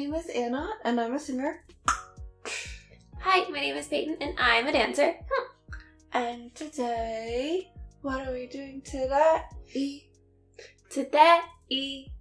name is Anna, and I'm a singer. Hi, my name is Peyton, and I'm a dancer. And today, what are we doing today? Today, we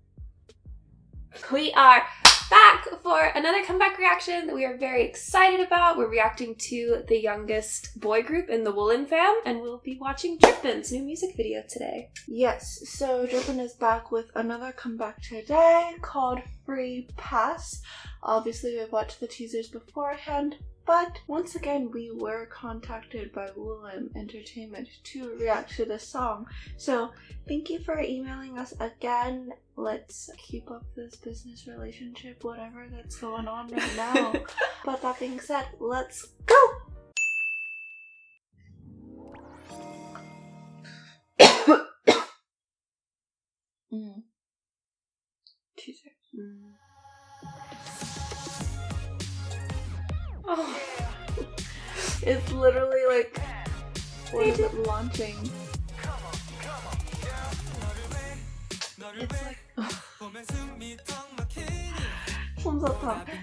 are back for another comeback reaction that we are very excited about. We're reacting to the youngest boy group in the Woollim fam, and we'll be watching DRIPPIN's new music video today. Yes, so DRIPPIN is back with another comeback today called Free Pass. Obviously, we've watched the teasers beforehand, but once again, we were contacted by Woollim Entertainment to react to this song. So thank you for emailing us again. Let's keep up this business relationship, whatever that's going on right now. But that being said, let's go! Teaser. Oh. It's literally like, what is it launching? It's like,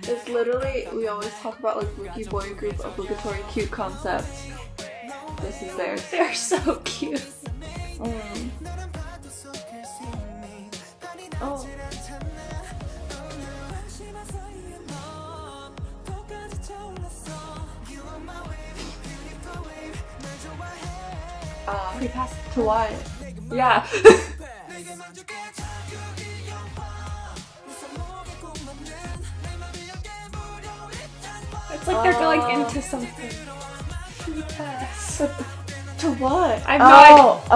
it's literally, we always talk about like rookie boy group obligatory cute concepts. This is theirs. They're so cute. Oh. Free pass To what? Yeah. It's like they're going into something. Free pass. To what? I have no idea.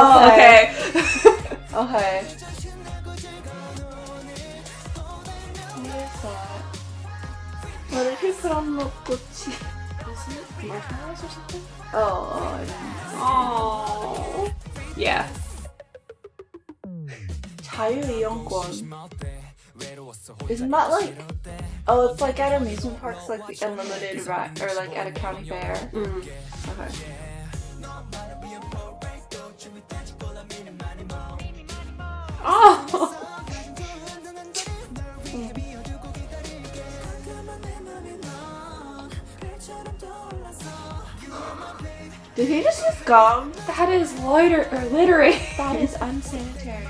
Oh, okay. Okay. What did he put on the gucci? Marshmallows or something? Oh, I didn't. Oh. Yeah. 자유이용권. Isn't that like? Oh, it's like at amusement parks, like the unlimited ride, or like at a county fair. Okay. Oh. Did he just use gum? That is littering. That is unsanitary.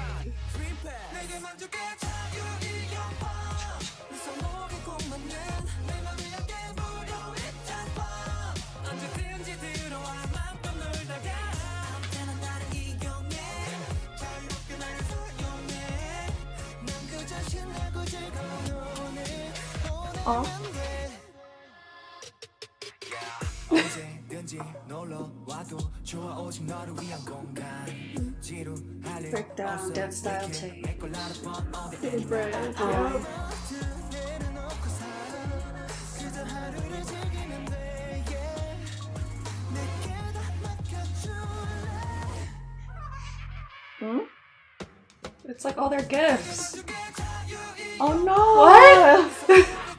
Oh. Breakdown, dance style change. Pretty brave, yeah. Hmm? It's like all their gifts. Oh no! What?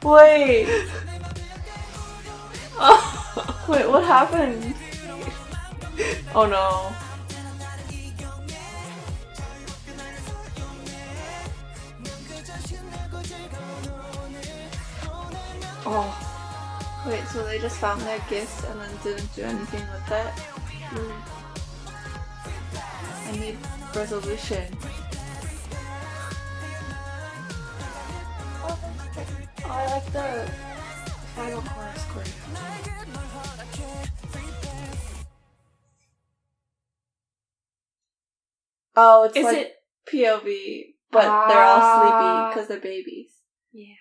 Wait. Wait, what happened? Oh no. Oh. Wait, so they just found their gifts and then didn't do anything with it? I need resolution. Oh, I like the final chorus chord. Oh, it's like POV, but they're all sleepy because they're babies. Yeah.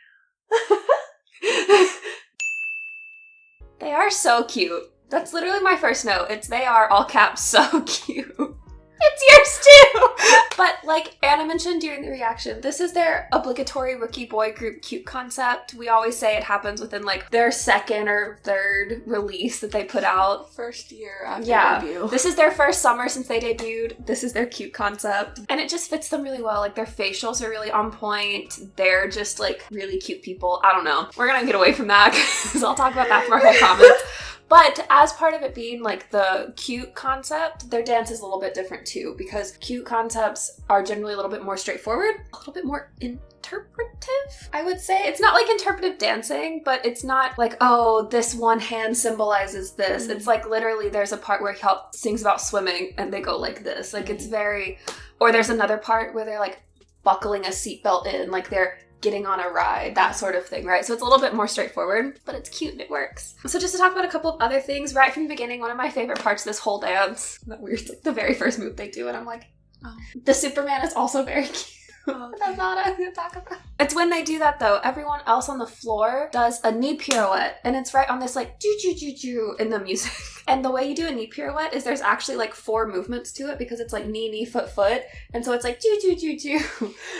They are so cute. That's literally my first note. It's they are, all caps, so cute. It's yours too! But like Anna mentioned during the reaction, this is their obligatory rookie boy group cute concept. We always say it happens within like their second or third release that they put out. First year after debut. This is their first summer since they debuted. This is their cute concept. And it just fits them really well. Like their facials are really on point. They're just like really cute people. I don't know. We're gonna get away from that because I'll talk about that for our whole comments. But as part of it being like the cute concept, their dance is a little bit different too, because cute concepts are generally a little bit more straightforward, a little bit more interpretive, I would say. It's not like interpretive dancing, but it's not like, oh, this one hand symbolizes this. It's like literally there's a part where he sings about swimming and they go like this. Like it's very, or there's another part where they're like buckling a seatbelt in, like they're getting on a ride, that sort of thing, right? So it's a little bit more straightforward, but it's cute and it works. So just to talk about a couple of other things, right from the beginning, one of my favorite parts of this whole dance, that weird, like the very first move they do, and I'm like, oh. The Superman is also very cute. Oh, okay. That's not what I'm gonna talk about. It's when they do that though, everyone else on the floor does a knee pirouette, and it's right on this like ju in the music. And the way you do a knee pirouette is there's actually like 4 movements to it because it's like knee, foot. And so it's like ju.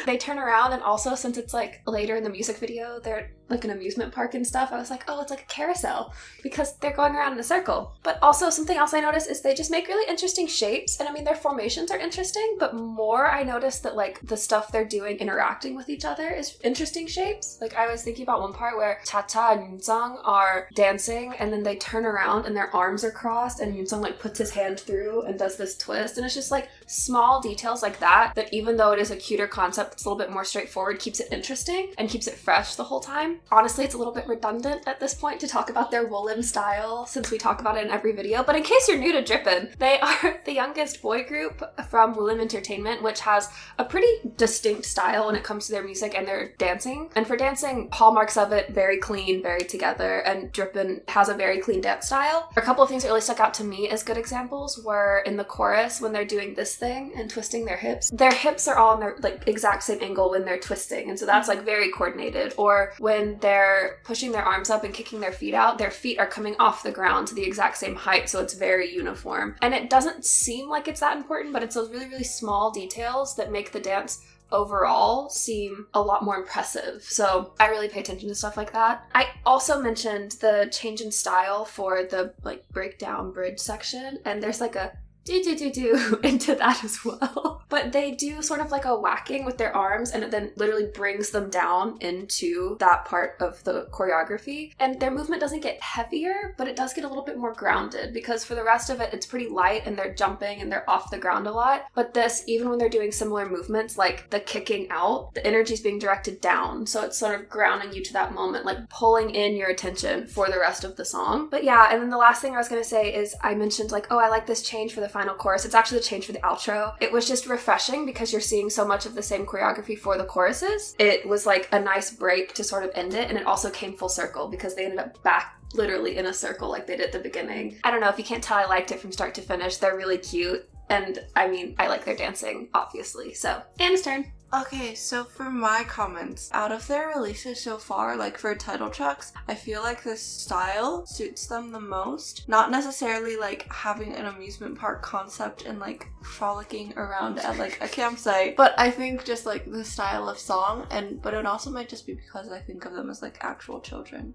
They turn around, and also since it's like later in the music video, they're like an amusement park and stuff, I was like, oh, it's like a carousel because they're going around in a circle. But also something else I noticed is they just make really interesting shapes. And I mean, their formations are interesting, but more I noticed that like the stuff they're doing interacting with each other is interesting shapes. Like I was thinking about one part where Cha-Cha and Yoonsung are dancing, and then they turn around and their arms are crossed, and Yoonsung like puts his hand through and does this twist. And it's just like small details like that even though it is a cuter concept that's a little bit more straightforward, keeps it interesting and keeps it fresh the whole time. Honestly, it's a little bit redundant at this point to talk about their Woollim style since we talk about it in every video, but in case you're new to DRIPPIN, they are the youngest boy group from Woollim Entertainment, which has a pretty distinct style when it comes to their music and their dancing. And for dancing, hallmarks of it, very clean, very together, and DRIPPIN has a very clean dance style. A couple of things that really stuck out to me as good examples were in the chorus when they're doing this thing and twisting their hips. Their hips are all in their like exact same angle when they're twisting, and so that's like very coordinated. Or when they're pushing their arms up and kicking their feet out, their feet are coming off the ground to the exact same height, so it's very uniform. And it doesn't seem like it's that important, but it's those really, really small details that make the dance overall seem a lot more impressive. So I really pay attention to stuff like that. I also mentioned the change in style for the like breakdown bridge section, and there's like a do into that as well. But they do sort of like a whacking with their arms, and it then literally brings them down into that part of the choreography. And their movement doesn't get heavier, but it does get a little bit more grounded, because for the rest of it, it's pretty light and they're jumping and they're off the ground a lot. But this, even when they're doing similar movements, like the kicking out, the energy is being directed down. So it's sort of grounding you to that moment, like pulling in your attention for the rest of the song. But yeah, and then the last thing I was going to say is I mentioned like, oh, I like this change for the final chorus. It's actually the change for the outro. It was just refreshing because you're seeing so much of the same choreography for the choruses. It was like a nice break to sort of end it, and it also came full circle because they ended up back literally in a circle like they did at the beginning. I don't know if you can't tell, I liked it from start to finish. They're really cute, and I mean, I like their dancing, obviously. So, Anna's turn. Okay, so for my comments, out of their releases so far, like for title tracks, I feel like this style suits them the most. Not necessarily like having an amusement park concept and like frolicking around at like a campsite, but I think just like the style of song, but it also might just be because I think of them as like actual children.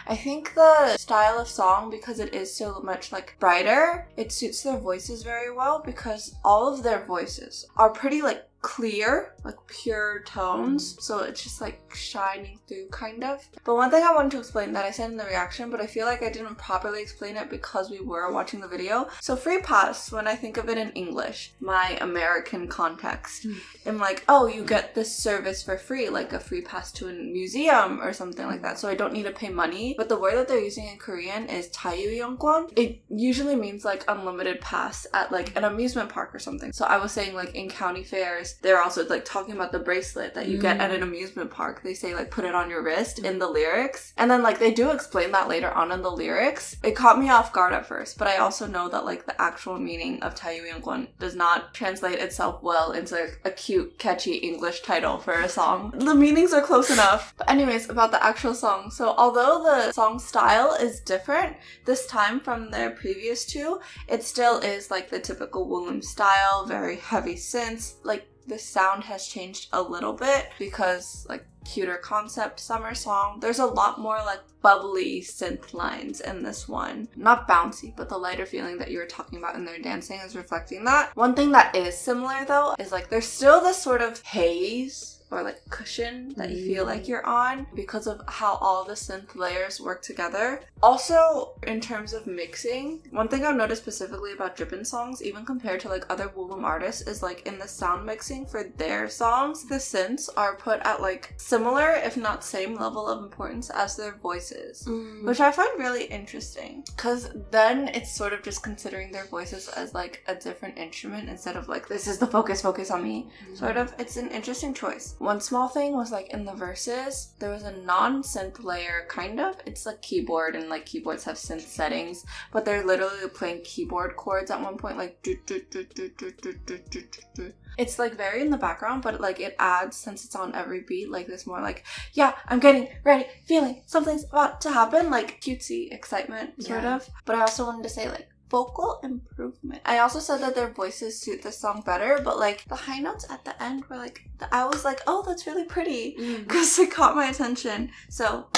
I think the style of song, because it is so much like brighter, it suits their voices very well because all of their voices are pretty like clear, like pure tones, so it's just like shining through kind of. But one thing I wanted to explain that I said in the reaction, but I feel like I didn't properly explain it because we were watching the video. So free pass, when I think of it in English, my American context, I'm like, oh, you get this service for free, like a free pass to a museum or something like that, so I don't need to pay money. But the word that they're using in Korean is 자유이용권. It usually means like unlimited pass at like an amusement park or something. So I was saying like in county fairs, they're also like talking about the bracelet that you get at an amusement park. They say like put it on your wrist in the lyrics, and then like they do explain that later on in the lyrics. It caught me off guard at first, but I also know that like the actual meaning of 자유이용권 does not translate itself well into like a cute catchy English title for a song. The meanings are close enough. But anyways, about the actual song. So although the song style is different this time from their previous two, it still is like the typical Woollim style, very heavy synths. Like the sound has changed a little bit because like cuter concept summer song. There's a lot more like bubbly synth lines in this one. Not bouncy, but the lighter feeling that you were talking about in their dancing is reflecting that. One thing that is similar though is like there's still this sort of haze or like cushion that you feel like you're on because of how all the synth layers work together. Also, in terms of mixing, one thing I've noticed specifically about DRIPPIN songs, even compared to like other Woollim artists, is like in the sound mixing for their songs, the synths are put at like similar, if not same level of importance as their voices, which I find really interesting because then it's sort of just considering their voices as like a different instrument instead of like, this is the focus on me, sort of. It's an interesting choice. One small thing was like in the verses, there was a non-synth layer, kind of. It's like keyboard, and like keyboards have synth settings, but they're literally playing keyboard chords at one point, like do, do, do, do, do, do, do, do, do. It's like very in the background, but like it adds, since it's on every beat, like this more like, yeah, I'm getting ready, feeling something's about to happen, like cutesy excitement, sort of. But I also wanted to say like vocal improvement. I also said that their voices suit this song better, but like the high notes at the end were like, I was like, oh, that's really pretty, because it caught my attention. So,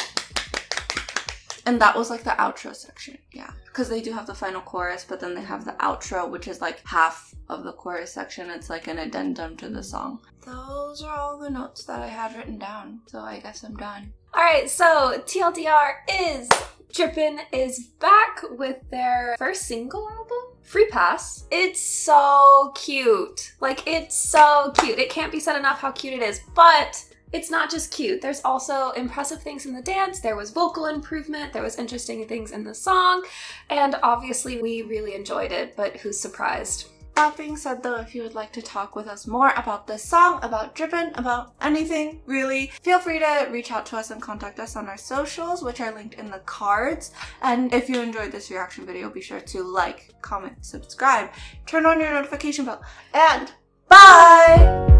and that was like the outro section, yeah, because they do have the final chorus, but then they have the outro, which is like half of the chorus section. It's like an addendum to the song. Those are all the notes that I had written down, so I guess I'm done. Alright, so TLDR is DRIPPIN is back with their first single album, Free Pass. It's so cute. Like, it's so cute. It can't be said enough how cute it is, but it's not just cute. There's also impressive things in the dance. There was vocal improvement. There was interesting things in the song. And obviously we really enjoyed it, but who's surprised? That being said though, if you would like to talk with us more about this song, about DRIPPIN, about anything really, feel free to reach out to us and contact us on our socials, which are linked in the cards. And if you enjoyed this reaction video, be sure to like, comment, subscribe, turn on your notification bell, and bye!